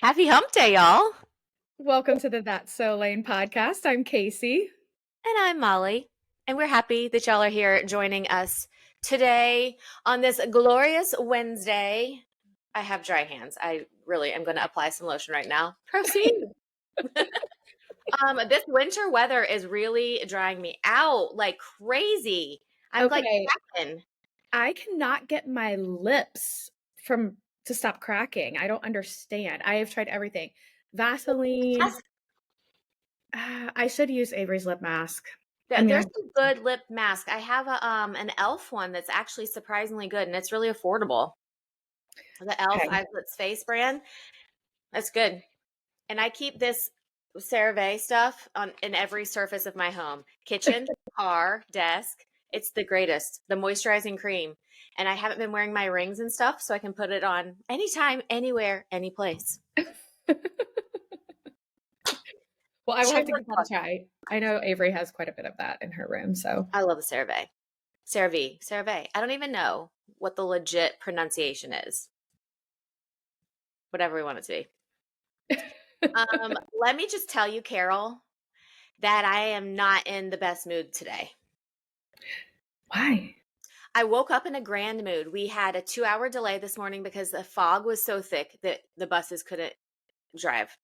Happy hump day, y'all. Welcome to the That's So Lane podcast. I'm Casey. And I'm Molly. And we're happy that y'all are here joining us today on this glorious Wednesday. I have dry hands. I really am going to apply some lotion right now. Proceed. This winter weather is really drying me out like crazy. I'm like Okay, cracking. I cannot get my lips to stop cracking. I don't understand. I have tried everything. Vaseline. I should use Avery's lip mask. I mean, There's some good lip mask. I have an e.l.f. one that's actually surprisingly good, and it's really affordable. The e.l.f. okay. Eyelets Face brand. That's good. And I keep this CeraVe stuff on in every surface of my home. Kitchen, car, desk. It's the greatest. The moisturizing cream. And I haven't been wearing my rings and stuff, so I can put it on anytime, anywhere, any place. Well, I will have to give that a try. I know Avery has quite a bit of that in her room, so. I love the CeraVe. CeraVe. I don't even know what the legit pronunciation is. Whatever we want it to be. Let me just tell you, Carol, that I am not in the best mood today. Why? I woke up in a grand mood. We had a 2-hour delay this morning because the fog was so thick that the buses couldn't drive.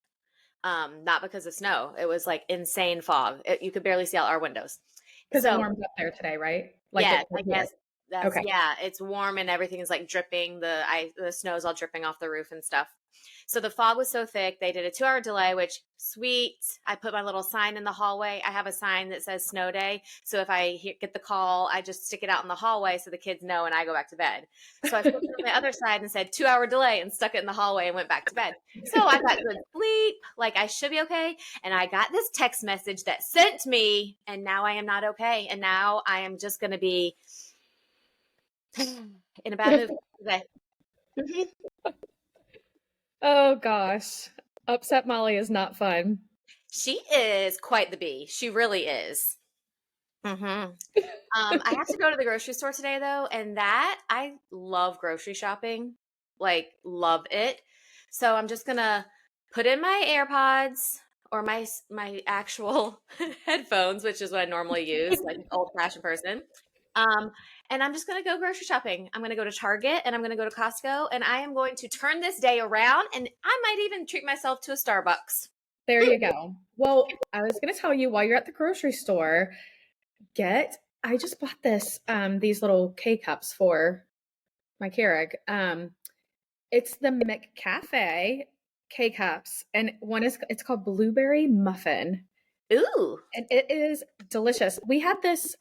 Not because of snow. It was like insane fog. You could barely see out our windows. Because it So warms up there today, right? yeah, It I did here. guess that's Okay. it's warm and everything is like dripping. The snow's all dripping off the roof and stuff. So the fog was so thick, they did a 2-hour delay, which sweet. I put my little sign in the hallway. I have a sign that says snow day. So if I get the call, I just stick it out in the hallway so the kids know and I go back to bed. So I flipped it on the other side and said 2-hour delay and stuck it in the hallway and went back to bed. So I got good sleep, like I should be okay. And I got this text message that sent me, and now I am not okay. And now I am just going to be in a bad mood today. Oh gosh. Upset Molly is not fun. She is quite the bee. She really is. I have to go to the grocery store today though, and that I love grocery shopping, like love it. So I'm just gonna put in my AirPods or my actual headphones, which is what I normally use, like an old-fashioned person. Um, and I'm just gonna go grocery shopping. I'm gonna go to Target and I'm gonna go to Costco, and I am going to turn this day around, and I might even treat myself to a Starbucks. There you go. Well, I was going to tell you while you're at the grocery store, I just bought these little K cups for my Keurig. It's the McCafe K cups, and it's called Blueberry Muffin, Ooh. and it is delicious. We had this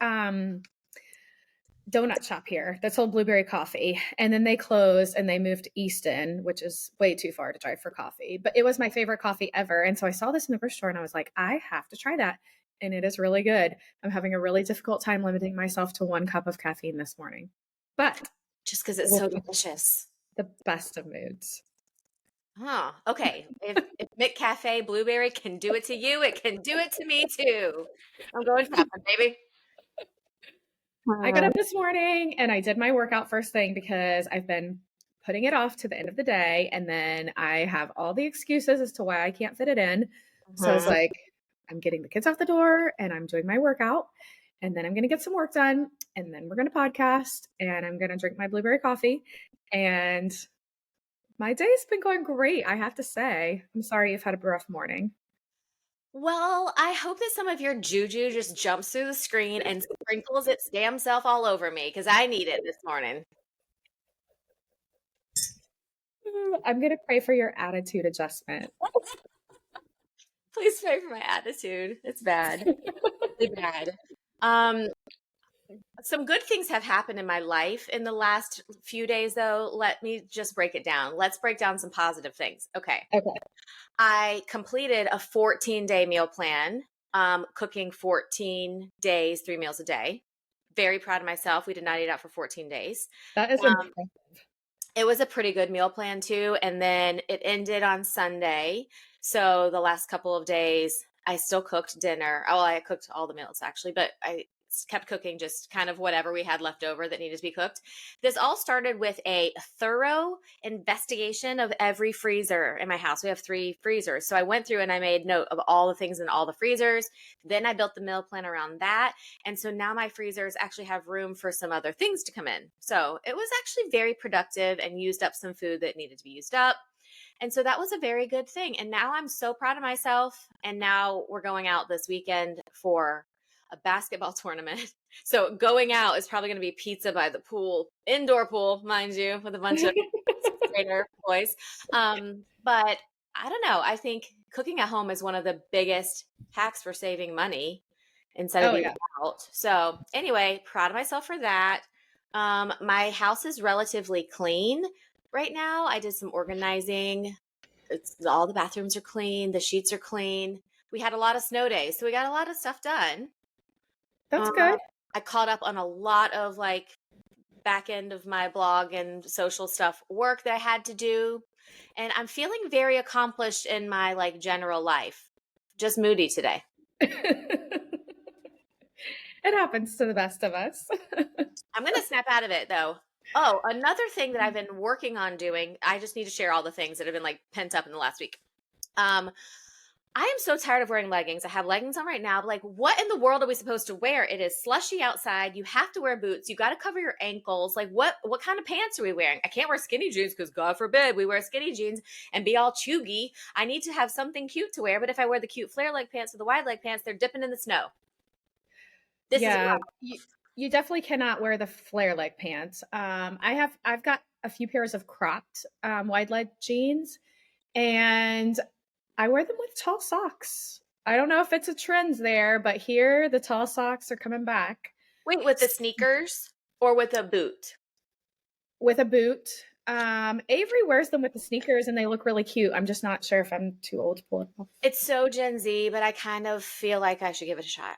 donut shop here that sold blueberry coffee, and then they closed and they moved to Easton, which is way too far to drive for coffee, but it was my favorite coffee ever. And so I saw this in the grocery store and I was like, I have to try that, and it is really good. I'm having a really difficult time limiting myself to 1 cup of caffeine this morning, but Just because it's so delicious. the best of moods. Huh. Okay. If McCafe Blueberry can do it to you, it can do it to me too. I'm going shopping, baby. I got up this morning and I did my workout first thing because I've been putting it off to the end of the day. And then I have all the excuses as to why I can't fit it in. So I was like, I'm getting the kids off the door and I'm doing my workout. And then I'm going to get some work done. And then we're going to podcast and I'm going to drink my blueberry coffee. And my day's been going great, I have to say. I'm sorry you've had a rough morning. Well, I hope that some of your juju just jumps through the screen and sprinkles its damn self all over me because I need it this morning. I'm going to pray for your attitude adjustment. Please pray for my attitude. It's bad. Really bad. Some good things have happened in my life in the last few days, though. Let me just break it down. Let's break down some positive things. Okay. I completed a 14-day meal plan, cooking 14 days, 3 meals a day. Very proud of myself. We did not eat out for 14 days. That is impressive. It was a pretty good meal plan too. And then it ended on Sunday. So the last couple of days, I still cooked dinner. Oh, I cooked all the meals actually, but I kept cooking just kind of whatever we had left over that needed to be cooked. This all started with a thorough investigation of every freezer in my house. We have 3 freezers. So I went through and I made note of all the things in all the freezers. Then I built the meal plan around that. And so now my freezers actually have room for some other things to come in. So it was actually very productive and used up some food that needed to be used up. And so that was a very good thing. And now I'm so proud of myself. And now we're going out this weekend for a basketball tournament. So going out is probably going to be pizza by the pool, indoor pool, mind you, with a bunch of trainer boys. But I don't know. I think cooking at home is one of the biggest hacks for saving money instead of eating out. So anyway, proud of myself for that. My house is relatively clean right now. I did some organizing. All the bathrooms are clean. The sheets are clean. We had a lot of snow days, so we got a lot of stuff done. That's good. I caught up on a lot of like back end of my blog and social stuff work that I had to do. And I'm feeling very accomplished in my like general life. Just moody today. It happens to the best of us. I'm going to snap out of it though. Oh, another thing that I've been working on doing, I just need to share all the things that have been like pent up in the last week. I am so tired of wearing leggings. I have leggings on right now. But like, what in the world are we supposed to wear? It is slushy outside. You have to wear boots. You got to cover your ankles. Like, what kind of pants are we wearing? I can't wear skinny jeans because God forbid we wear skinny jeans and be all chuggy. I need to have something cute to wear. But if I wear the cute flare leg pants or the wide leg pants, they're dipping in the snow. This is you definitely cannot wear the flare leg pants. I've got a few pairs of cropped wide leg jeans, and I wear them with tall socks. I don't know if it's a trend there, but here the tall socks are coming back. Wait, with the sneakers or with a boot? With a boot. Avery wears them with the sneakers and they look really cute. I'm just not sure if I'm too old to pull it off. It's so Gen Z, but I kind of feel like I should give it a shot.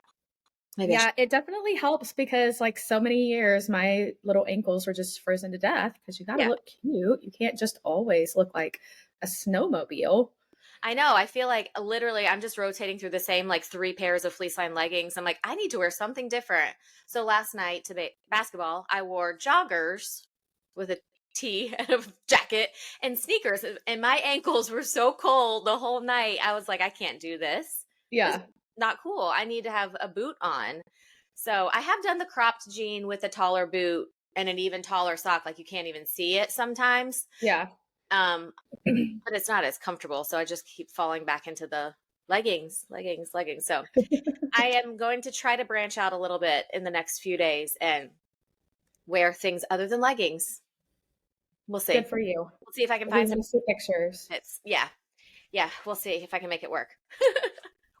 Maybe it definitely helps because like so many years, my little ankles were just frozen to death because you got to look cute. You can't just always look like a snowmobile. I know. I feel like literally I'm just rotating through the same like 3 pairs of fleece line leggings. I'm like, I need to wear something different. So last night to basketball, I wore joggers with a tee and a jacket and sneakers. And my ankles were so cold the whole night. I was like, I can't do this. Yeah. This is not cool. I need to have a boot on. So I have done the cropped jean with a taller boot and an even taller sock. Like you can't even see it sometimes. Yeah. But it's not as comfortable. So I just keep falling back into the leggings. So I am going to try to branch out a little bit in the next few days and wear things other than leggings. We'll see. Good for you. We'll see if I can find some pictures. Yeah. We'll see if I can make it work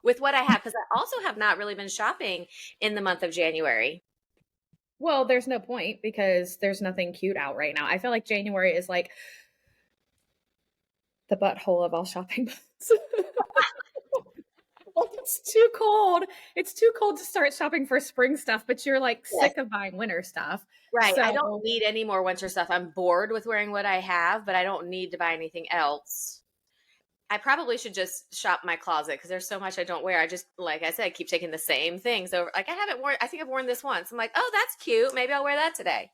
with what I have. Cause I also have not really been shopping in the month of January. Well, there's no point because there's nothing cute out right now. I feel like January is like the butthole of all shopping months. It's too cold. It's too cold to start shopping for spring stuff, but you're like sick of buying winter stuff. Right. So, I don't need any more winter stuff. I'm bored with wearing what I have, but I don't need to buy anything else. I probably should just shop my closet because there's so much I don't wear. I just, like I said, keep taking the same thing. So like I think I've worn this once. I'm like, oh, that's cute. Maybe I'll wear that today.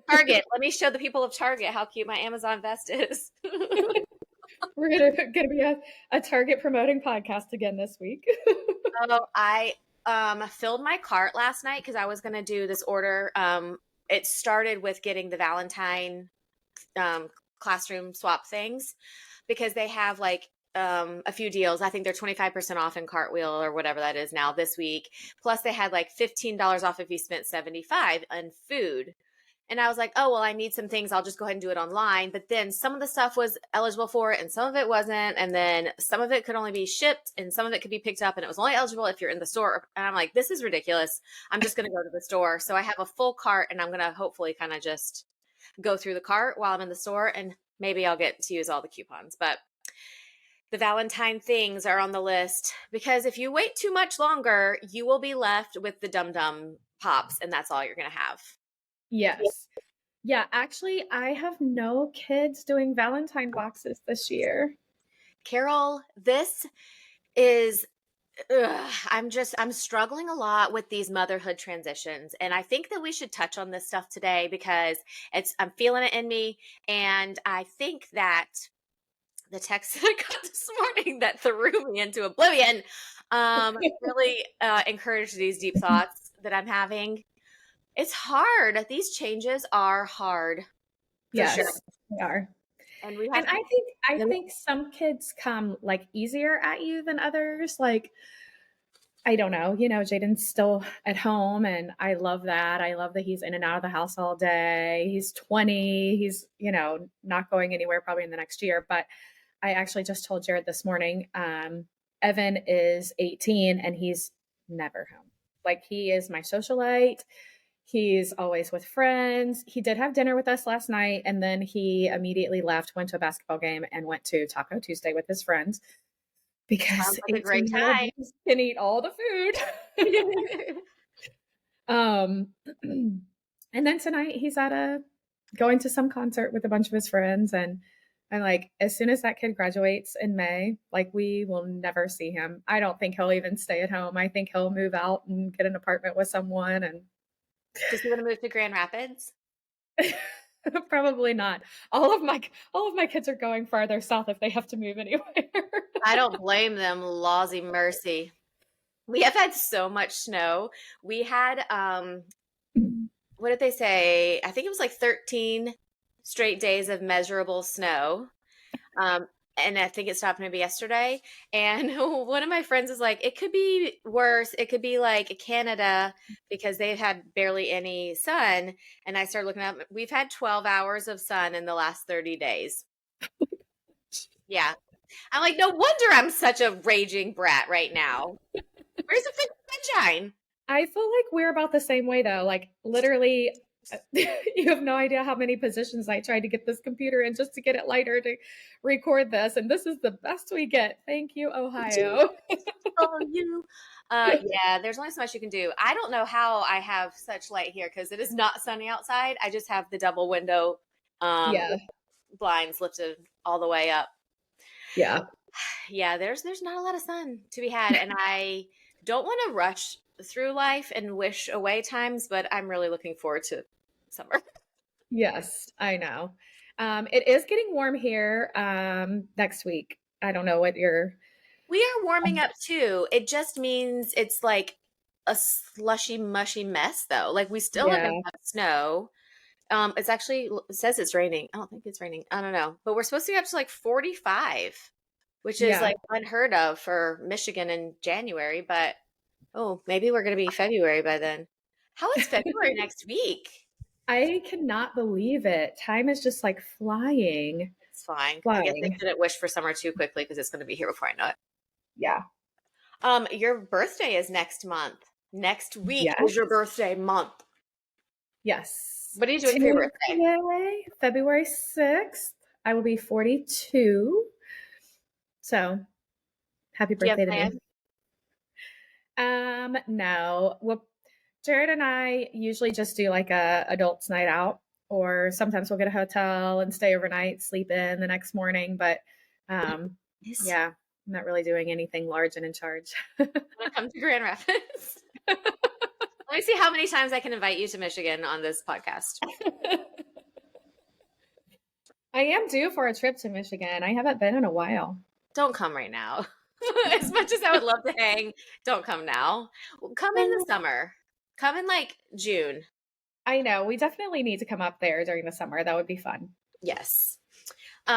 Target. Let me show the people of Target how cute my Amazon vest is. We're gonna be a Target promoting podcast again this week. Oh, I filled my cart last night because I was gonna do this order. It started with getting the Valentine classroom swap things because they have like a few deals. I think they're 25% off in Cartwheel or whatever that is now this week. Plus they had like $15 off if you spent $75 on food. And I was like, oh, well, I need some things. I'll just go ahead and do it online. But then some of the stuff was eligible for it and some of it wasn't. And then some of it could only be shipped and some of it could be picked up. And it was only eligible if you're in the store. And I'm like, this is ridiculous. I'm just going to go to the store. So I have a full cart and I'm going to hopefully kind of just go through the cart while I'm in the store. And maybe I'll get to use all the coupons. But the Valentine things are on the list because if you wait too much longer, you will be left with the Dum Dum Pops. And that's all you're going to have. Yes. Yeah, actually, I have no kids doing Valentine boxes this year. Carol, this is I'm struggling a lot with these motherhood transitions. And I think that we should touch on this stuff today because I'm feeling it in me. And I think that the text that I got this morning that threw me into oblivion really encouraged these deep thoughts that I'm having. It's hard. These changes are hard for sure. Yes, they are. And we And have I think some kids come like easier at you than others. Like, I don't know, Jaden's still at home and I love that. I love that he's in and out of the house all day. He's 20. He's, not going anywhere probably in the next year. But I actually just told Jared this morning, Evan is 18 and he's never home. Like, he is my socialite. He's always with friends. He did have dinner with us last night and then he immediately left, went to a basketball game and went to Taco Tuesday with his friends because sounds like a great 18-year-old time. can eat all the food. um, and then tonight he's going to some concert with a bunch of his friends. And I'm like, as soon as that kid graduates in May, like, we will never see him. I don't think he'll even stay at home. I think he'll move out and get an apartment with someone. And Does he want to move to Grand Rapids? probably not. All of my kids are going farther south if they have to move anywhere. I don't blame them. Lawsy mercy. We have had so much snow. We had, what did they say? I think it was like 13 straight days of measurable snow. And I think it stopped maybe yesterday. And one of my friends is like, it could be worse. It could be like Canada because they've had barely any sun. And I started looking up. We've had 12 hours of sun in the last 30 days. Yeah. I'm like, no wonder I'm such a raging brat right now. Where's the freaking sunshine? I feel like we're about the same way though. Like, literally, you have no idea how many positions I tried to get this computer in just to get it lighter to record this. And this is the best we get. Thank you, Ohio. Oh, you. Yeah, there's only so much you can do. I don't know how I have such light here because it is not sunny outside. I just have the double window Yeah. blinds lifted all the way up. Yeah. Yeah, there's not a lot of sun to be had, and I don't want to rush through life and wish away times, but I'm really looking forward to summer. Yes, I know. It is getting warm here next week. I don't know what you're. We are warming up too. It just means it's like a slushy, mushy mess, though. Like, we still are Yeah. going to have snow. It's actually, it says it's raining. I don't think it's raining. I don't know. But we're supposed to get up to like 45, which is Yeah. like unheard of for Michigan in January. But maybe we're going to be February by then. How is February next week? I cannot believe it. Time is just like flying. It's fine. I guess I Flying. shouldn't wish for summer too quickly because it's going to be here before I know it. Yeah. Your birthday is next month. Next week Yes. is your birthday month. Yes. What are you doing for your birthday? Yay. February 6th. I will be 42. So, happy Do you have birthday to plans? me. No. Well, Jared and I usually just do like a adults night out, or sometimes we'll get a hotel and stay overnight, sleep in the next morning. But Yes. yeah, I'm not really doing anything large and in charge. I'm gonna come to Grand Rapids. Let me see how many times I can invite you to Michigan on this podcast. I am due for a trip to Michigan. I haven't been in a while. Don't come right now. As much as I would love to hang, don't come now. Come in the summer. Come in like June. I know. We definitely need to come up there during the summer. That would be fun. Yes. Do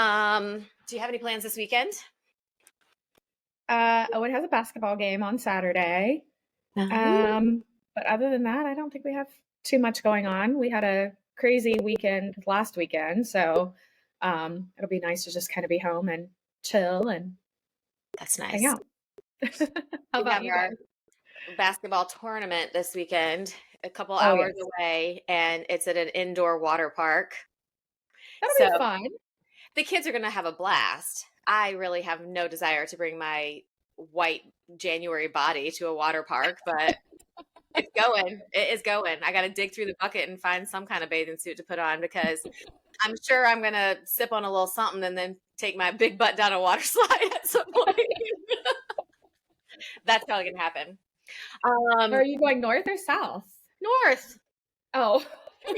you have any plans this weekend? Owen has a basketball game on Saturday. But other than that, I don't think we have too much going on. We had a crazy weekend last weekend, so it'll be nice to just kind of be home and chill and That's nice. hang out. How about you guys? Basketball tournament this weekend, a couple hours away, and it's at an indoor water park. That'll be fun. The kids are going to have a blast. I really have no desire to bring my white January body to a water park, but it's going. It is going. I got to dig through the bucket and find some kind of bathing suit to put on because I'm sure I'm going to sip on a little something and then take my big butt down a water slide at some point. That's probably gonna happen. Are you going north or south? North. Oh. I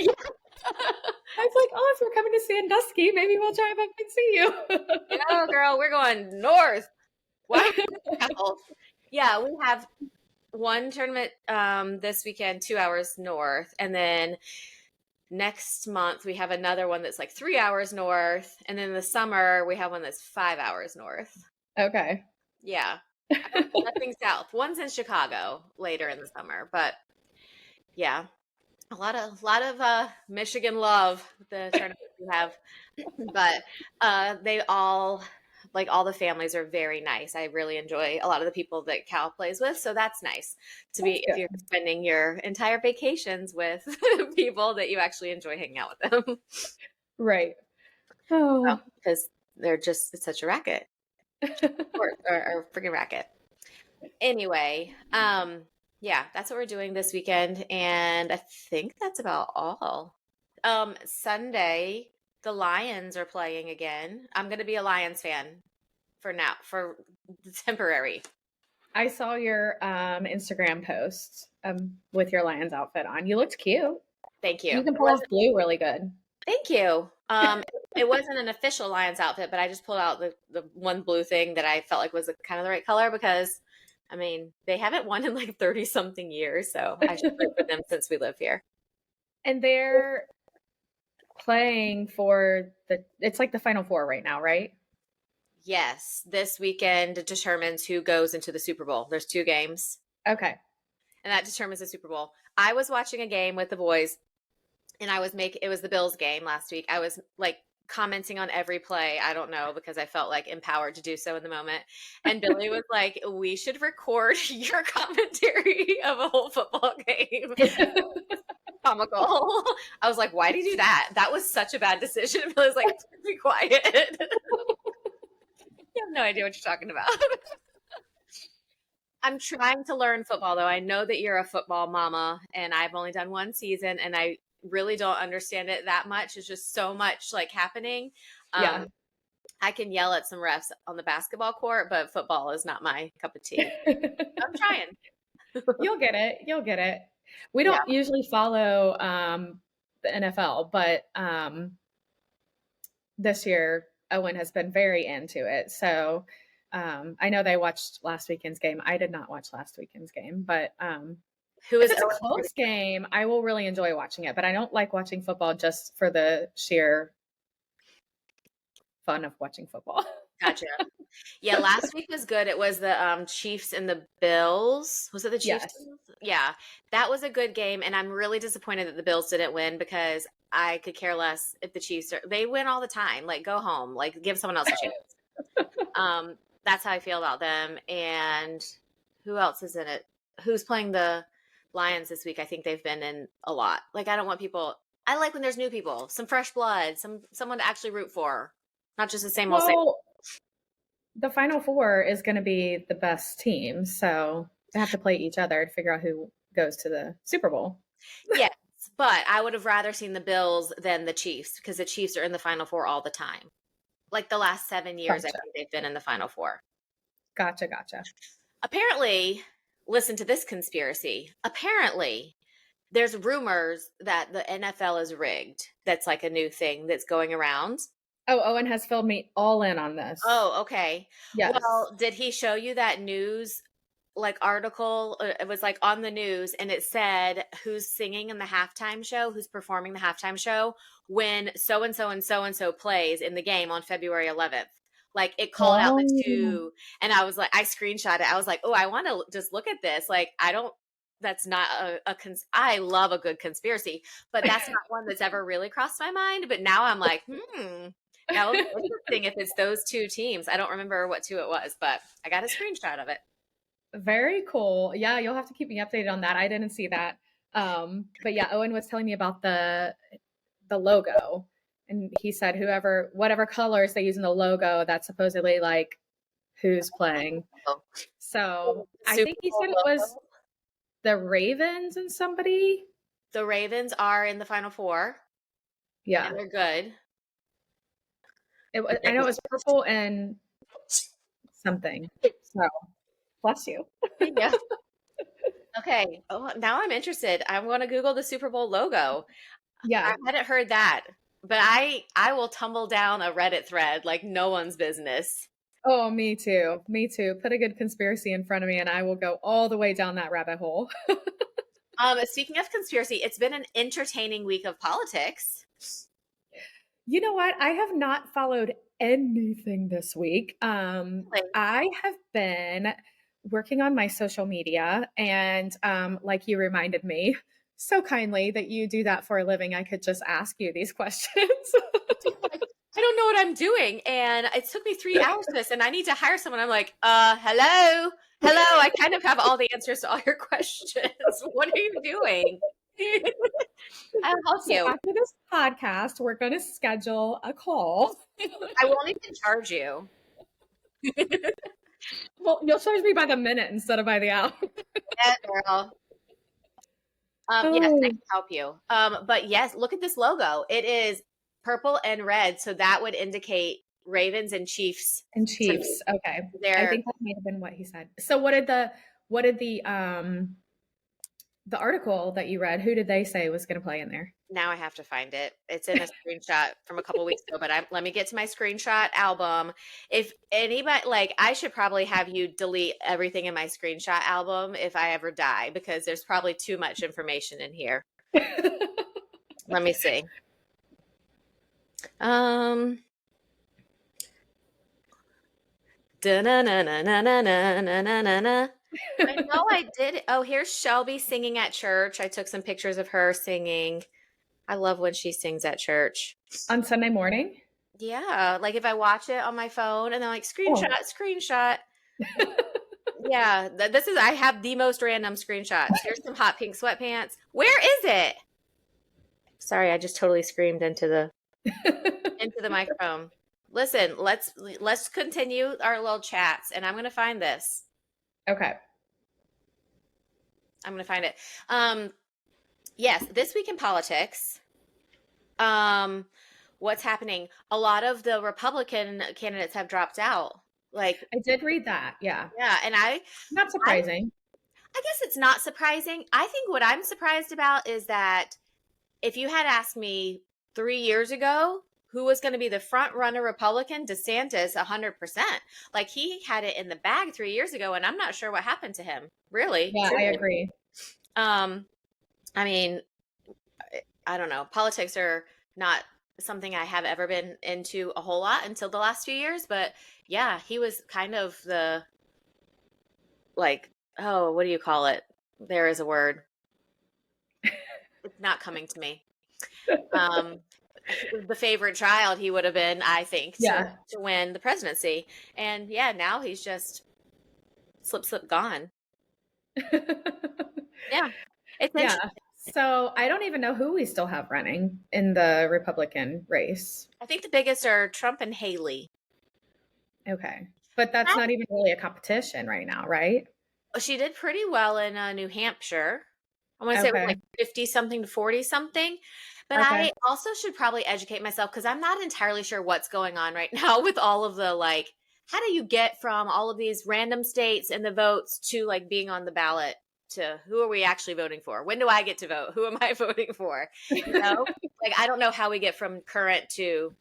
was like, oh, if you're coming to Sandusky, maybe we'll drive up and see you. No, girl, we're going north. Why south? Yeah, we have one tournament this weekend, 2 hours north, and then next month we have another one that's like 3 hours north, and then in the summer we have one that's 5 hours north. Okay. Yeah. Nothing south. One's in Chicago later in the summer, but yeah. A lot of Michigan love the tournaments we have. But they all like all the families are very nice. I really enjoy a lot of the people that Cal plays with, so that's nice to That's be if good. you're spending your entire vacations with people that you actually enjoy hanging out with them. Right. Oh. Because they're just it's such a racket. Or freaking racket. Anyway, yeah, that's what we're doing this weekend, and I think that's about all. Sunday, the Lions are playing again. I'm gonna be a Lions fan for now, for temporary. I saw your Instagram post with your Lions outfit on. You looked cute. Thank you. You can It pull off wasn't. blue really good. Thank you. It wasn't an official Lions outfit, but I just pulled out the one blue thing that I felt like was kind of the right color because, I mean, they haven't won in like 30 something years, so I should root for them since we live here. And they're playing for it's like the Final Four right now, right? Yes, this weekend determines who goes into the Super Bowl. There's 2 games, Okay. and that determines the Super Bowl. I was watching a game with the boys, and it was the Bills game last week. I was like commenting on every play. I don't know because I felt like empowered to do so in the moment. And Billy was like, "We should record your commentary of a whole football game." Comical. I was like, "Why did you do that? That was such a bad decision." Billy's like, "Be quiet." You have no idea what you're talking about. I'm trying to learn football though. I know that you're a football mama and I've only done one season and I really don't understand it that much. It's just so much like happening. Yeah. I can yell at some refs on the basketball court, but football is not my cup of tea. I'm trying. You'll get it. You'll get it. We Yeah. don't usually follow the NFL, but this year Owen has been very into it. So I know they watched last weekend's game. I did not watch last weekend's game, but Who if is it's a Owen? close game, I will really enjoy watching it. But I don't like watching football just for the sheer fun of watching football. Gotcha. Yeah, last week was good. It was the Chiefs and the Bills. Was it the Chiefs? Yes. Yeah, that was a good game, and I'm really disappointed that the Bills didn't win because I could care less if the Chiefs are. They win all the time. Like, go home. Like, give someone else a chance. That's how I feel about them. And who else is in it? Who's playing the Lions this week? I think they've been in a lot. Like, I don't want people. I like when there's new people, some fresh blood, someone to actually root for, not just the same old same. Well, the Final Four is going to be the best team, so they have to play each other to figure out who goes to the Super Bowl. Yes, but I would have rather seen the Bills than the Chiefs because the Chiefs are in the Final Four all the time. Like the last 7 years, I Gotcha. think they've been in the Final Four. Gotcha. Apparently, listen to this conspiracy. Apparently, there's rumors that the NFL is rigged. That's like a new thing that's going around. Oh, Owen has filled me all in on this. Oh, okay. Yes. Well, did he show you that news like article? It was like on the news and it said who's singing in the halftime show, who's performing the halftime show when so and so and so and so plays in the game on February 11th. Like it called out the two, and I was like, I screenshot it. I was like, oh, I want to just look at this. Like, I don't. That's not I love a good conspiracy, but that's not one that's ever really crossed my mind. But now I'm like, that would be interesting if it's those two teams. I don't remember what two it was, but I got a screenshot of it. Very cool. Yeah, you'll have to keep me updated on that. I didn't see that. But yeah, Owen was telling me about the logo. And he said whatever colors they use in the logo, that's supposedly like who's playing. So I think he said it was the Ravens and somebody. The Ravens are in the Final Four. Yeah. And they're good. I know it was purple and something. So Bless you. Yeah. Okay. Oh, now I'm interested. I want to Google the Super Bowl logo. I Yeah. hadn't heard that, but I will tumble down a Reddit thread like no one's business. Oh, me too. Me too. Put a good conspiracy in front of me and I will go all the way down that rabbit hole. Speaking of conspiracy, it's been an entertaining week of politics. You know what? I have not followed anything this week. Like, I have been working on my social media, and like you reminded me so kindly that you do that for a living, I could just ask you these questions. I don't know what I'm doing, and it took me 3 hours for this, and I need to hire someone. I'm like, hello, hello. I kind of have all the answers to all your questions. What are you doing? I'll help So you. after this podcast, we're going to schedule a call. I won't even charge you. Well, you'll charge me by the minute instead of by the hour. Yeah, girl. Yes, I Oh, can help you. But yes, look at this logo. It is purple and red, so that would indicate Ravens and Chiefs and to me. Chiefs. Okay. I They're think that might have been what he said. So what did the article that you read, who did they say was going to play in there? now I have to find it. It's in a screenshot from a couple weeks ago, but let me get to my screenshot album. If anybody like, I should probably have you delete everything in my screenshot album if I ever die, because there's probably too much information in here. Let me see. Da-na-na-na-na-na-na-na-na-na. I know I did. Oh, here's Shelby singing at church. I took some pictures of her singing. I love when she sings at church. On Sunday morning? Yeah, like if I watch it on my phone and then like screenshot, Oh. screenshot. Yeah, this is, I have the most random screenshots. Here's some hot pink sweatpants. Where is it? Sorry, I just totally screamed into the microphone. Listen, let's continue our little chats, and I'm gonna find this. Okay. I'm gonna find it. Yes, this week in politics. What's happening? A lot of the Republican candidates have dropped out. Like, I did read that. Yeah. yeah, and Not surprising. I guess it's not surprising. I think what I'm surprised about is that if you had asked me 3 years ago who was going to be the front runner Republican, DeSantis, 100%. Like, he had it in the bag 3 years ago, and I'm not sure what happened to him. Really, Yeah, truly. I agree. I mean, I don't know. Politics are not something I have ever been into a whole lot until the last few years, but yeah, he was kind of the, like, oh, what do you call it? There is a word. It's not coming to me. The favorite child he would have been, I think, Yeah. to win the presidency. And yeah, now he's just slip gone. Yeah. It's Yeah. interesting. So I don't even know who we still have running in the Republican race. I think the biggest are Trump and Haley. Okay. But that's not even really a competition right now, right? She did pretty well in New Hampshire. I want to say it was like 50 something to 40 something. But I also should probably educate myself, because I'm not entirely sure what's going on right now with all of the, like, how do you get from all of these random states and the votes to like being on the ballot to who are we actually voting for? When do I get to vote? Who am I voting for? You know, like, I don't know how we get from current to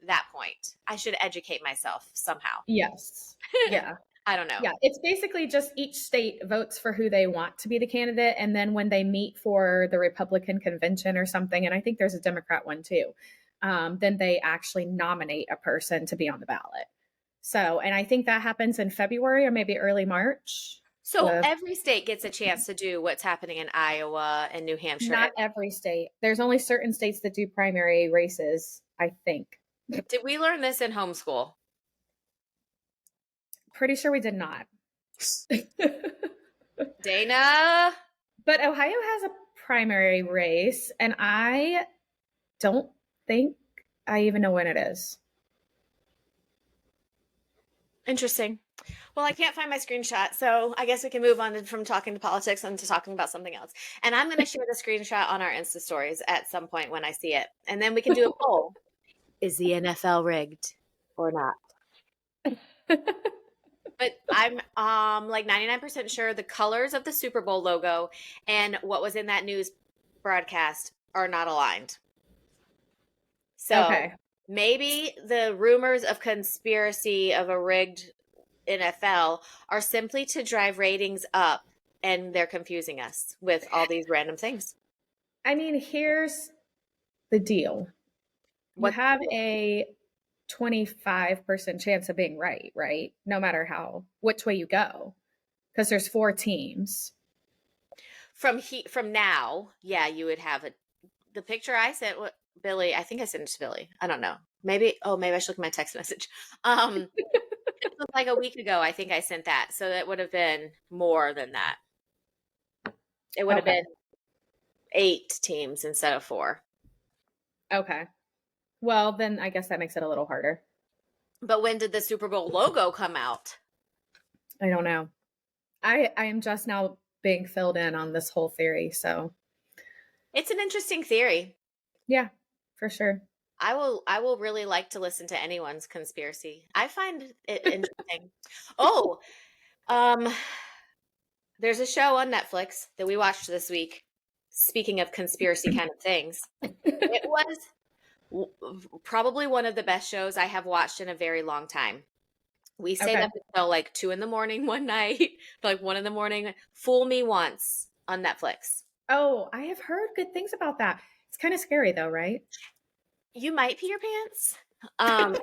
that point. I should educate myself somehow. Yes. Yeah. I don't know. Yeah, it's basically just each state votes for who they want to be the candidate. And then when they meet for the Republican convention or something, and I think there's a Democrat one too, then they actually nominate a person to be on the ballot. So, and I think that happens in February or maybe early March. So every state gets a chance to do what's happening in Iowa and New Hampshire. Not every state. There's only certain states that do primary races, I think. Did we learn this in homeschool? Pretty sure we did not. Dana? But Ohio has a primary race, and I don't think I even know when it is. Interesting. Well, I can't find my screenshot, so I guess we can move on from talking to politics and to talking about something else. And I'm going to share the screenshot on our Insta stories at some point when I see it. And then we can do a poll. Is the NFL rigged or not? But I'm like 99% sure the colors of the Super Bowl logo and what was in that news broadcast are not aligned. So Okay. maybe the rumors of conspiracy of a rigged NFL are simply to drive ratings up, and they're confusing us with all these random things. I mean, here's the deal. You What? have a 25% chance of being right, right? No matter which way you go, because there's 4 teams. From now, yeah, you would have the picture I sent. What Billy? I think I sent it to Billy. I don't know. Maybe. Oh, maybe I should look at my text message. It was like a week ago. I think I sent that, so that would have been more than that. It would have Okay. been 8 teams instead of 4. Okay. Well, then I guess that makes it a little harder. But when did the Super Bowl logo come out? I don't know. I am just now being filled in on this whole theory, so It's an interesting theory. yeah, for sure. I will really like to listen to anyone's conspiracy. I find it interesting. Oh, um there's a show on Netflix that we watched this week. Speaking of conspiracy kind of things, it was probably one of the best shows I have watched in a very long time. We stayed Okay. up until like 2 in the morning one night, like 1 in the morning. Fool Me Once on Netflix. Oh, I have heard good things about that. It's kind of scary though, right? You might pee your pants. Um,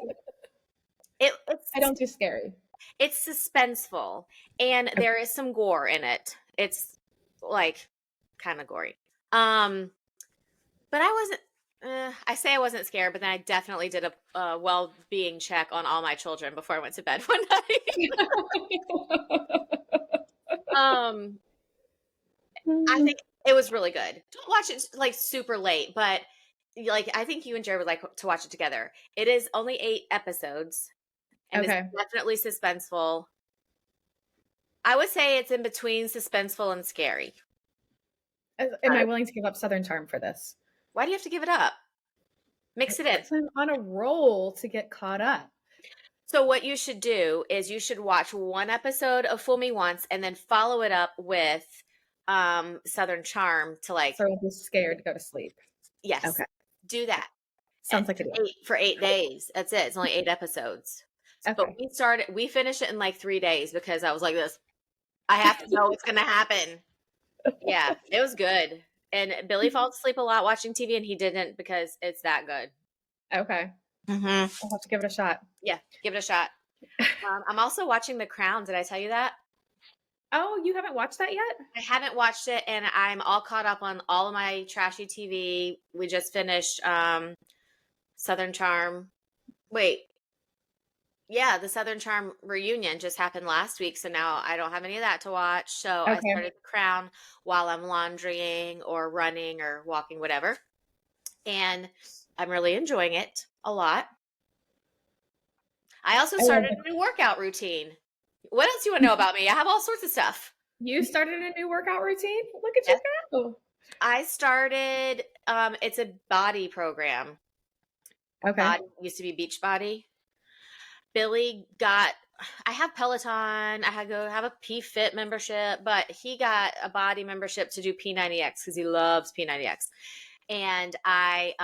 it, I it's don't do scary. it's suspenseful, and Okay. there is some gore in it. It's like kind of gory. Um, but I wasn't. I say I wasn't scared, but then I definitely did a well-being check on all my children before I went to bed one night. um, I think it was really good. Don't watch it like super late, but like I think you and Jared would like to watch it together. It is only 8 episodes and it's Okay. definitely suspenseful. I would say it's in between suspenseful and scary. Am I willing to give up Southern Charm for this? Why do you have to give it up? Mix it in. Because I'm on a roll to get caught up. So what you should do is you should watch one episode of Fool Me Once and then follow it up with Southern Charm to like So I'll be scared to go to sleep. yes, Okay. do that. Sounds like a deal. For 8 days. That's it. It's only 8 episodes. But Okay. we finished it in like 3 days because I was like this. I have to know what's gonna happen. Yeah, it was good. And Billy falls asleep a lot watching TV, and he didn't because it's that good. Okay. Mm-hmm. I'll have to give it a shot. Yeah, give it a shot. I'm also watching The Crown. Did I tell you that? Oh, you haven't watched that yet? I haven't watched it, and I'm all caught up on all of my trashy TV. We just finished Southern Charm. Wait, yeah, the Southern Charm reunion just happened last week, so now I don't have any of that to watch. So I Okay. started The Crown while I'm laundrying or running or walking, whatever. And I'm really enjoying it a lot. I also I love started it. a new workout routine. What else do you want to know about me? I have all sorts of stuff. You started a new workout routine? Look at you Yes. go. I started it's a body program. Okay. Body used to be Beach Body. Billy got I have Peloton. I had to go have a P Fit membership, but he got a body membership to do P90X because he loves P90X. And I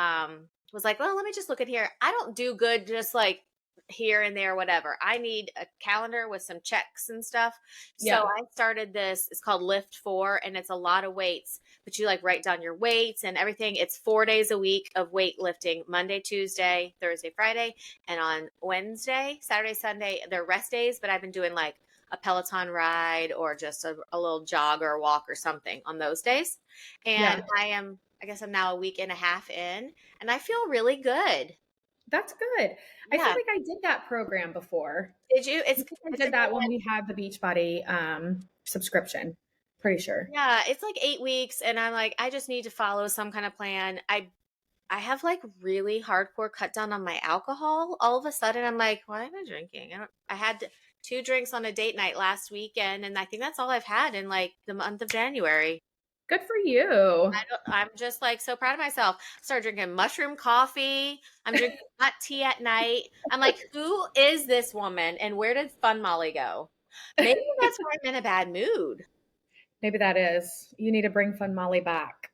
was like, well, let me just look at here. I don't do good just like here and there, whatever. I need a calendar with some checks and stuff. So Yeah. I started this. It's called Lift 4, and it's a lot of weights, but you like write down your weights and everything. It's 4 days a week of weightlifting: Monday, Tuesday, Thursday, Friday, and on Wednesday, Saturday, Sunday, they're rest days. But I've been doing like a Peloton ride or just a little jog or walk or something on those days. And Yeah. I guess I'm now a week and a half in, and I feel really good. That's good. I feel Yeah. like I did that program before. Did you? I It's think I it's a did that when good, we had the Beachbody subscription. Pretty sure. yeah, it's like 8 weeks, and I'm like, I just need to follow some kind of plan. I have like really hardcore cut down on my alcohol. All of a sudden, I'm like, why am I drinking? I had 2 drinks on a date night last weekend, and I think that's all I've had in like the month of January. Good for you. I'm just like so proud of myself. Started drinking mushroom coffee. I'm drinking hot tea at night. I'm like, who is this woman, and where did Fun Molly go? Maybe that's why I'm in a bad mood. Maybe that is. You need to bring Fun Molly back.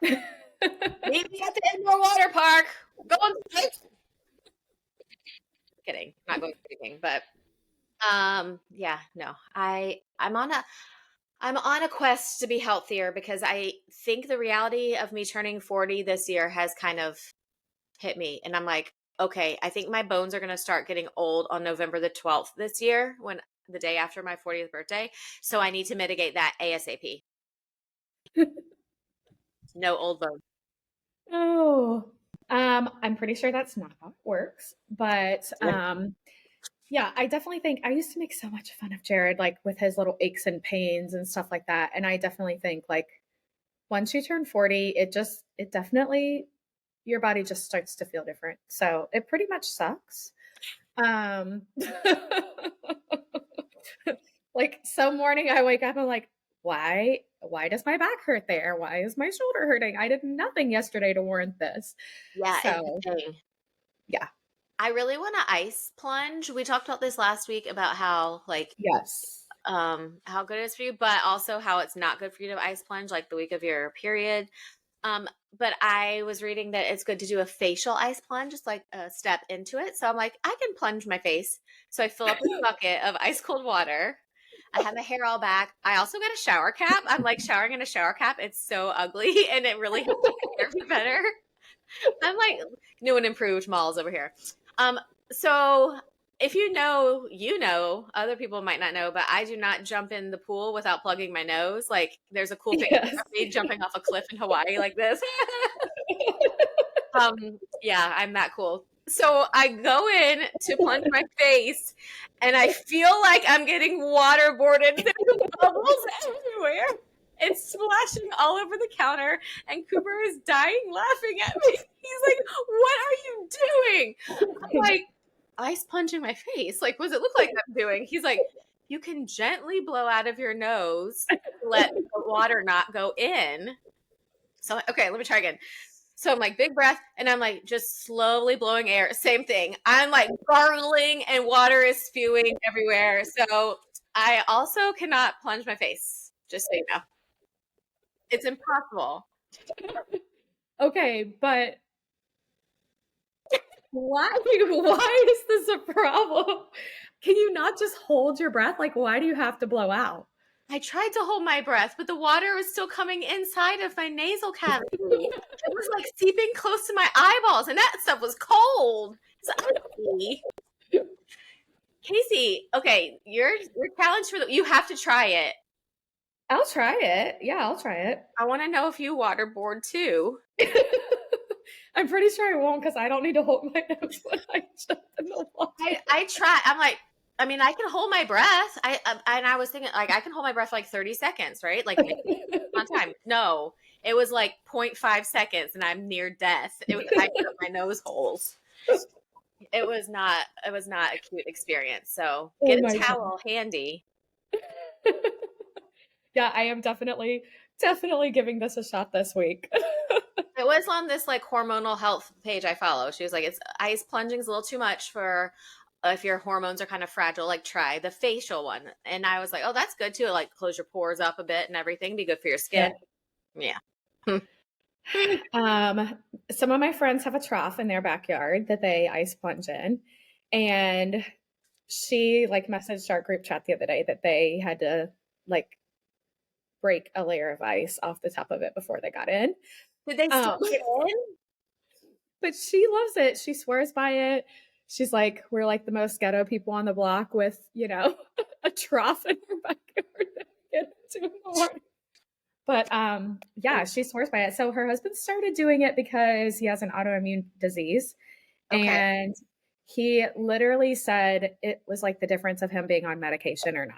Maybe at the indoor water park. Go on site. Kidding. Not going to anything, but yeah, no. I'm on a quest to be healthier because I think the reality of me turning 40 this year has kind of hit me. And I'm like, okay, I think my bones are going to start getting old on November the 12th this year, when the day after my 40th birthday. So I need to mitigate that ASAP. No old bones. Oh, I'm pretty sure that's not how it works, but yeah, I definitely think I used to make so much fun of Jared, like with his little aches and pains and stuff like that. And I definitely think like once you turn 40, it definitely, your body just starts to feel different. So it pretty much sucks. Um, like some morning I wake up and I'm like, why does my back hurt there? Why is my shoulder hurting? I did nothing yesterday to warrant this. Yeah, So insane. yeah. I really want to ice plunge. We talked about this last week about how like Yes. how good it is for you, but also how it's not good for you to ice plunge like the week of your period. But I was reading that it's good to do a facial ice plunge, just like a step into it. So I'm like, I can plunge my face. So I fill up a bucket of ice cold water. I have my hair all back. I also got a shower cap. I'm like showering in a shower cap. It's so ugly and it really helps my hair be better. I'm like new and improved malls over here. So if you know, other people might not know, but I do not jump in the pool without plugging my nose. Like there's a cool picture Yes. of me jumping off a cliff in Hawaii like this. Yeah, I'm that cool. So I go in to plunge my face and I feel like I'm getting waterboarded. There's bubbles everywhere. It's splashing all over the counter, and Cooper is dying laughing at me. He's like, "What are you doing?" I'm like, "Ice punching my face. Like, what does it look like I'm doing?" He's like, "You can gently blow out of your nose to let the water not go in." So, okay, let me try again. So I'm like, big breath, and I'm like just slowly blowing air. Same thing. I'm like gargling, and water is spewing everywhere. So I also cannot plunge my face, just so you know. It's impossible. Okay, but why is this a problem? Can you not just hold your breath? Like, why do you have to blow out? I tried to hold my breath, but the water was still coming inside of my nasal cavity. It was like seeping close to my eyeballs, and that stuff was cold. It's icy. Casey, okay, your challenge for you have to try it. I'll try it. Yeah, I'll try it. I want to know if you waterboard too. I'm pretty sure I won't because I don't need to hold my nose when I jump in the water. I try. I'm like, I mean, I can hold my breath. And I was thinking like I can hold my breath like 30 seconds, right? Like on time. No, it was like 0.5 seconds, and I'm near death. I hurt my nose holes. It was not a cute experience. So get a towel handy. Yeah, I am definitely giving this a shot this week. It was on this like hormonal health page I follow. She was like, it's ice plunging's a little too much for if your hormones are kind of fragile, like try the facial one. And I was like, oh, that's good too. It, like close your pores up a bit and everything, be good for your skin. Yeah. Some of my friends have a trough in their backyard that they ice plunge in. And she like messaged our group chat the other day that they had to like break a layer of ice off the top of it before they got in. Did they still get in? But she loves it. She swears by it. She's like, we're like the most ghetto people on the block with, a trough in her backyard that we get into in the morning. But yeah, she swears by it. So her husband started doing it because he has an autoimmune disease. Okay. And he literally said it was like the difference of him being on medication or not.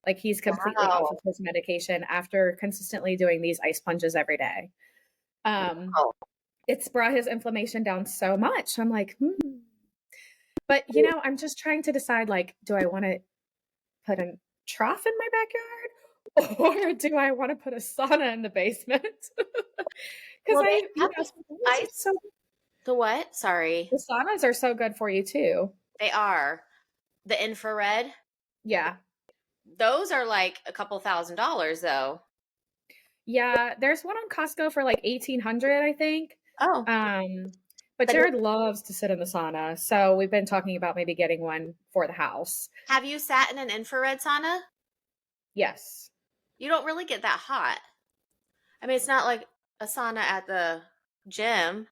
Like he's completely off of his medication after consistently doing these ice plunges every day. It's brought his inflammation down so much. I'm like, But I'm just trying to decide, like, do I want to put a trough in my backyard, or do I want to put a sauna in the basement? Because the what? Sorry, the saunas are so good for you too. They are. The infrared. Yeah. Those are like a couple $1,000s though. Yeah, there's one on Costco for like 1,800, I think. Oh, Um, but but Jared loves to sit in the sauna, so we've been talking about maybe getting one for the house. have you sat in an infrared sauna? Yes, You don't really get that hot. I mean, it's not like a sauna at the gym,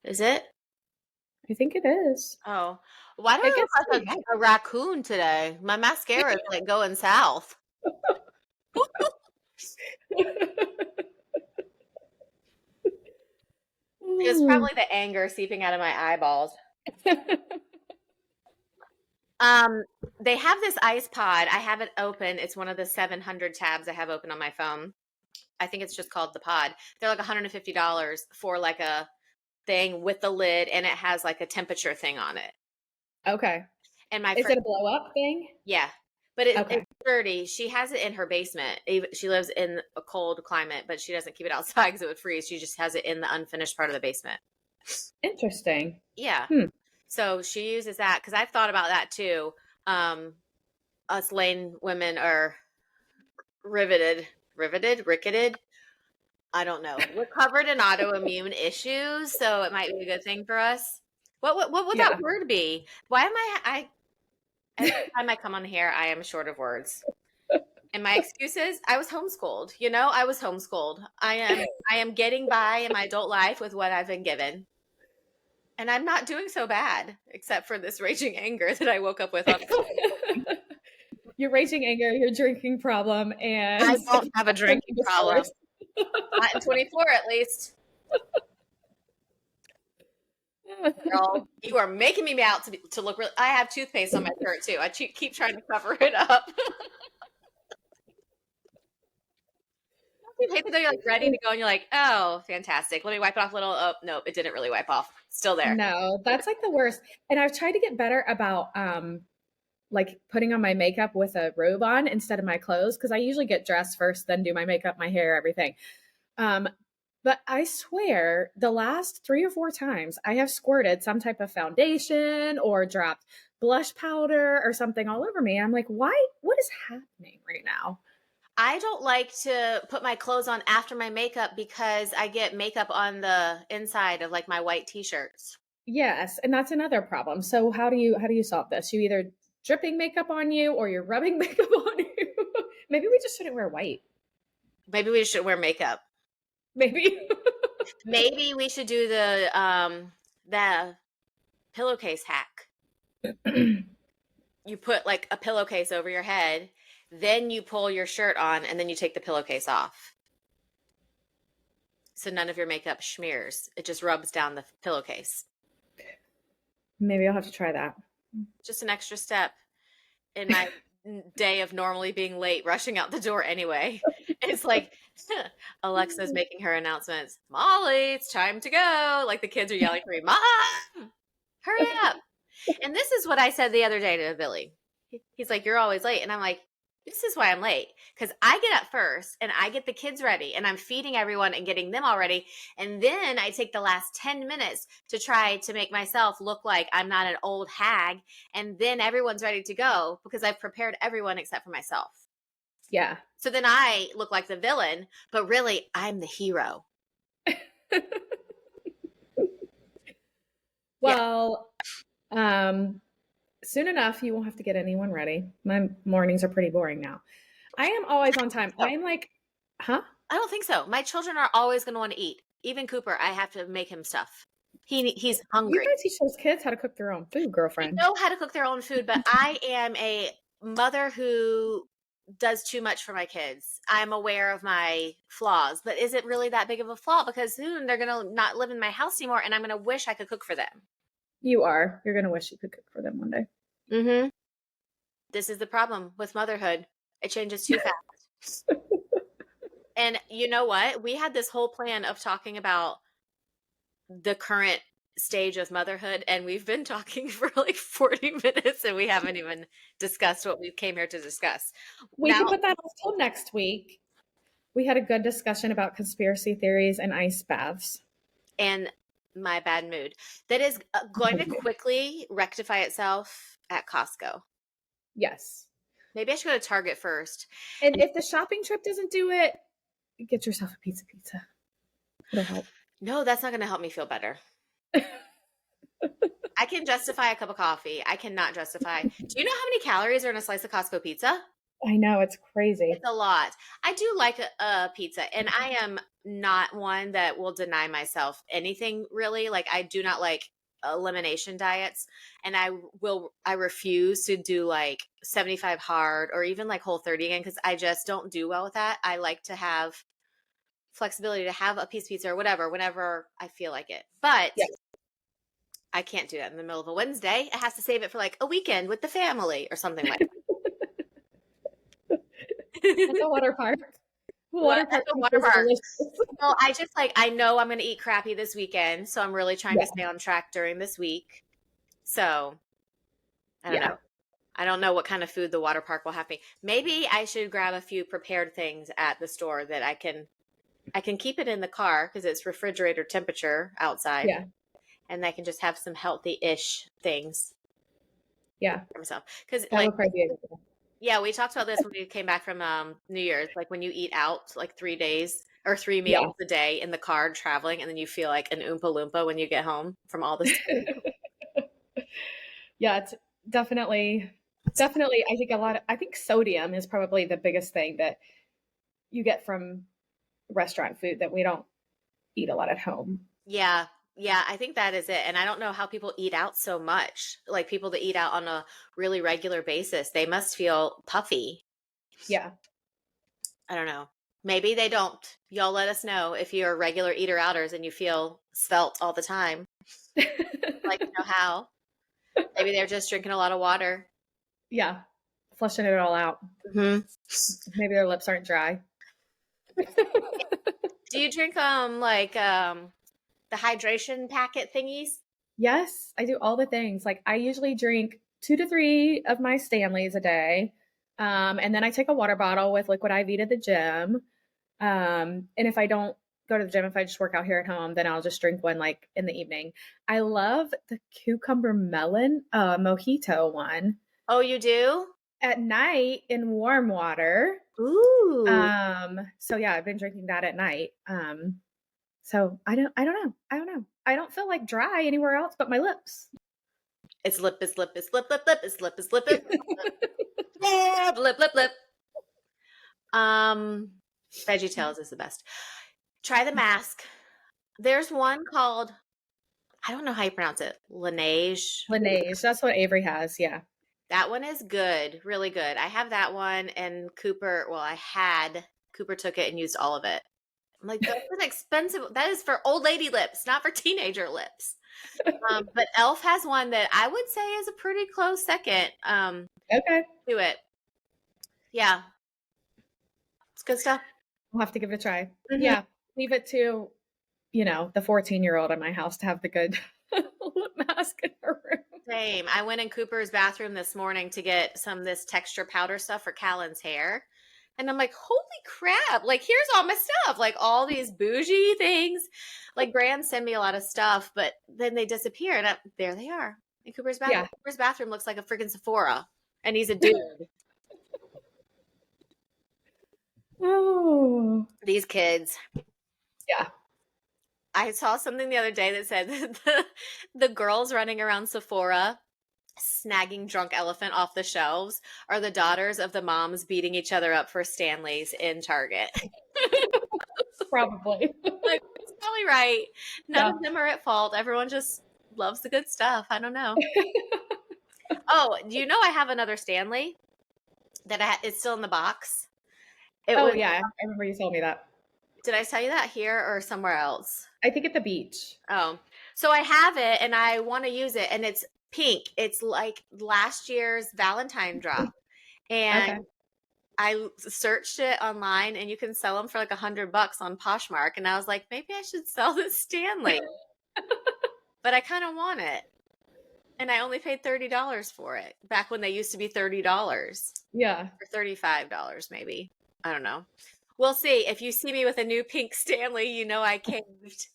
is it? I think it is. Oh, why do It I look gets pretty like hot. a raccoon today? My mascara is like going south. It's Mm. probably the anger seeping out of my eyeballs. They have this ice pod. I have it open. It's one of the 700 tabs I have open on my phone. I think it's just called the pod. They're like $150 for like a thing with the lid, and it has like a temperature thing on it. Okay. And my Is friend, it a blow up thing? yeah, but Okay. it's sturdy. She has it in her basement. She lives in a cold climate, but she doesn't keep it outside because it would freeze. She just has it in the unfinished part of the basement. Interesting. Yeah. Hmm. So she uses that because I've thought about that too. Um, us lane women are ricketed. I don't know. We're covered in autoimmune issues, so it might be a good thing for us. What would that Yeah. word be? Why am I every time I come on here, I am short of words. And my excuse is I was homeschooled. I was homeschooled. I am getting by in my adult life with what I've been given. And I'm not doing so bad, except for this raging anger that I woke up with on. Your raging anger, your drinking problem, and I don't have a drinking problem. disorders. Not in 24 at least. Girl, you are making me out to look real. I have toothpaste on my shirt too. I keep trying to cover it up. You hate that you're like ready to go and you're like, oh, fantastic. Let me wipe it off a little. Oh, nope, it didn't really wipe off. Still there. No, that's like the worst. And I've tried to get better about like putting on my makeup with a robe on instead of my clothes because I usually get dressed first, then do my makeup, my hair, everything. Um, but I swear the last 3 or 4 times I have squirted some type of foundation or dropped blush powder or something all over me. I'm like, why? What is happening right now? I don't like to put my clothes on after my makeup because I get makeup on the inside of like my white t-shirts. Yes, and that's another problem. So how do you solve this? You either dripping makeup on you or you're rubbing makeup on you. Maybe we just shouldn't wear white. Maybe we should wear makeup. Maybe. Maybe we should do the pillowcase hack. You put like a pillowcase over your head, then you pull your shirt on, and then you take the pillowcase off. So none of your makeup smears. It just rubs down the pillowcase. Maybe I'll have to try that. Just an extra step in my day of normally being late, rushing out the door anyway. It's like Alexa's making her announcements. Molly, it's time to go. Like the kids are yelling for me, Mom, hurry up. And this is what I said the other day to Billy. He's like, you're always late. And I'm like, this is why I'm late. Because I get up first and I get the kids ready and I'm feeding everyone and getting them all ready. And then I take the last 10 minutes to try to make myself look like I'm not an old hag. And then everyone's ready to go because I've prepared everyone except for myself. Yeah. So then I look like the villain, but really I'm the hero. Yeah. Well, soon enough you won't have to get anyone ready. My mornings are pretty boring now. I am always on time. I am like, huh? I don't think so. My children are always going to want to eat. Even Cooper, I have to make him stuff. He's You hungry. gotta teach those kids how to cook their own food, They girlfriend. know how to cook their own food, but I am a mother who does too much for my kids. I'm aware of my flaws, but is it really that big of a flaw? Because soon they're going to not live in my house anymore, and I'm going to wish I could cook for them. You are. You're gonna wish you could cook for them one day. Mm-hmm. This is the problem with motherhood. It changes too fast. And you know what? We had this whole plan of talking about the current stage of motherhood, and we've been talking for like 40 minutes and we haven't even discussed what we came here to discuss. We Now, can put that off till next week. We had a good discussion about conspiracy theories and ice baths. and my bad mood that is going to quickly rectify itself at Costco. Yes. Maybe I should go to Target first. And if the shopping trip doesn't do it, get yourself a pizza. It'll help. No, that's not going to help me feel better. I can justify a cup of coffee. I cannot justify. Do you know how many calories are in a slice of Costco pizza? I know, it's crazy. It's a lot. I do like a pizza, and I am not one that will deny myself anything really. Like, I do not like elimination diets, and I refuse to do like 75 hard or even like Whole30 again, because I just don't do well with that. I like to have flexibility to have a piece of pizza or whatever whenever I feel like it. But Yeah. I can't do that in the middle of a Wednesday. I have to save it for like a weekend with the family or something like that. At the water park. Water park. Well, I just like, I know I'm going to eat crappy this weekend, so I'm really trying to stay on track during this week. So I don't know. I don't know what kind of food the water park will have me. Maybe I should grab a few prepared things at the store that I can keep it in the car because it's refrigerator temperature outside. Yeah. And I can just have some healthy-ish things. Yeah. For myself. Because that would probably be a good one. Yeah, we talked about this when we came back from New Year's. Like when you eat out like 3 days or 3 meals a day in the car traveling, and then you feel like an Oompa Loompa when you get home from all this. Yeah, it's definitely. I think sodium is probably the biggest thing that you get from restaurant food that we don't eat a lot at home. Yeah. Yeah, I think that is it. And I don't know how people eat out so much. Like people that eat out on a really regular basis, they must feel puffy. Yeah. I don't know. Maybe they don't. Y'all let us know if you're regular eater outers and you feel svelte all the time. Like to know how. Maybe they're just drinking a lot of water. Yeah. Flushing it all out. Mm-hmm. Maybe their lips aren't dry. Do you drink the hydration packet thingies? Yes, I do all the things. Like I usually drink 2 to 3 of my Stanleys a day. And then I take a water bottle with liquid IV to the gym. And if I don't go to the gym, if I just work out here at home, then I'll just drink one like in the evening. I love the cucumber melon mojito one. Oh, you do? At night in warm water. Ooh. So yeah, I've been drinking that at night. So I don't know. I don't feel like dry anywhere else but my lips. It's lip, it's lip, it's lip, lip, lip, it's lip, it's lip, it's lip, lip, lip, lip. VeggieTales is the best. Try the mask. There's one called, I don't know how you pronounce it. Laneige. Laneige. That's what Avery has. Yeah. That one is good. Really good. I have that one, and Cooper took it and used all of it. I'm like, that's an expensive. That is for old lady lips, not for teenager lips. But Elf has one that I would say is a pretty close second. Okay. To it. Yeah. It's good stuff. We'll have to give it a try. Mm-hmm. Yeah. Leave it to, the 14-year-old in my house to have the good lip mask in her room. Same. I went in Cooper's bathroom this morning to get some of this texture powder stuff for Callan's hair. And I'm like, holy crap. Like, here's all my stuff. Like, all these bougie things. Like, brands send me a lot of stuff, but then they disappear. And there they are in Cooper's bathroom. Yeah. Cooper's bathroom looks like a freaking Sephora. And he's a dude. Oh. These kids. Yeah. I saw something the other day that said that the girls running around Sephora snagging drunk elephant off the shelves are the daughters of the moms beating each other up for Stanleys in Target. Probably. Like, it's probably right. None of them are at fault. Everyone just loves the good stuff. I don't know. Oh, do you know I have another Stanley that it's still in the box? Yeah. I remember you told me that. Did I tell you that here or somewhere else? I think at the beach. Oh, so I have it and I want to use it, and it's pink. It's like last year's Valentine drop. And I searched it online, and you can sell them for like $100 on Poshmark. And I was like, maybe I should sell this Stanley. But I kind of want it. And I only paid $30 for it back when they used to be $30. Yeah. Or $35 maybe. I don't know. We'll see. If you see me with a new pink Stanley, you know I caved.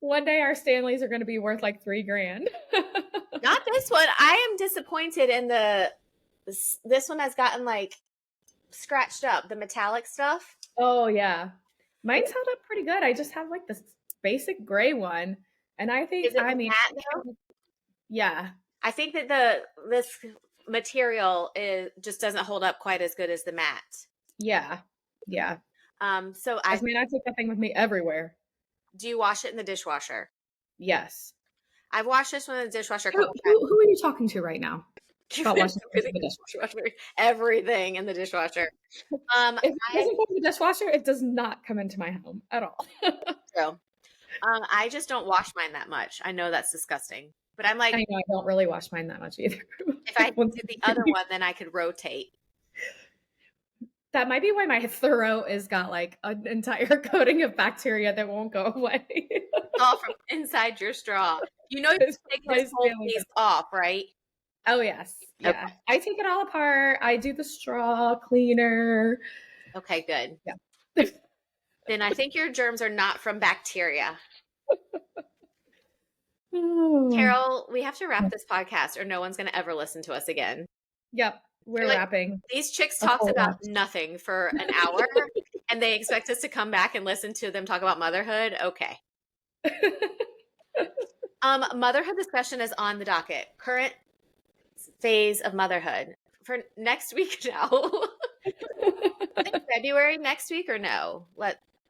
One day our Stanleys are going to be worth like $3,000. Not this one. I am disappointed in this one has gotten like scratched up, the metallic stuff. Oh yeah. Mine's held up pretty good. I just have like this basic gray one. And I think, Is it I mean, matte though? yeah. I think that this material just doesn't hold up quite as good as the matte. Yeah. Yeah. So I mean, I take that thing with me everywhere. do you wash it in the dishwasher? Yes. I've washed this one in the dishwasher a Who, couple times. who are you talking to right now about washing Everything the dishwasher? everything in the dishwasher. If it doesn't go in the dishwasher, it does not come into my home at all. So, I just don't wash mine that much. I know that's disgusting, but I'm like, I know I don't really wash mine that much either. if I did the other one, then I could rotate. That might be why my throat has got like an entire coating of bacteria that won't go away. All from inside your straw. You know, you can take this whole piece off, right? Oh yes, yeah. Okay. I take it all apart. I do the straw cleaner. Okay, good. Yeah. Then I think your germs are not from bacteria. Carol, we have to wrap this podcast or no one's going to ever listen to us again. Yep, we're wrapping. These chicks talked about nothing for an hour and they expect us to come back and listen to them talk about motherhood. Okay. Motherhood discussion is on the docket. Current phase of motherhood for next week now. February next week or no?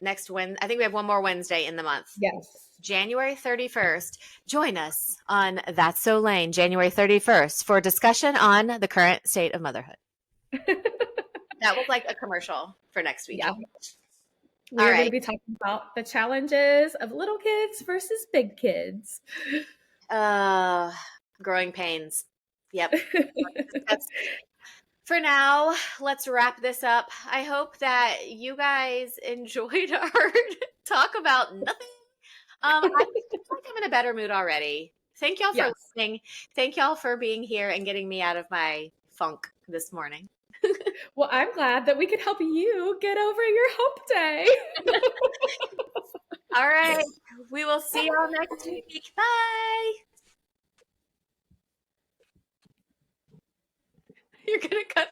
Next Wednesday. I think we have one more Wednesday in the month. Yes. January 31st. Join us on That's So Lane, January 31st, for a discussion on the current state of motherhood. That was like a commercial for next week. Yeah. We're going to be talking about the challenges of little kids versus big kids. Growing pains. Yep. For now, let's wrap this up. I hope that you guys enjoyed our talk about nothing. I feel like I'm in a better mood already. Thank y'all for listening. Thank y'all for being here and getting me out of my funk this morning. Well, I'm glad that we could help you get over your hump day. All right. We will see y'all next week. Bye. You're going to cut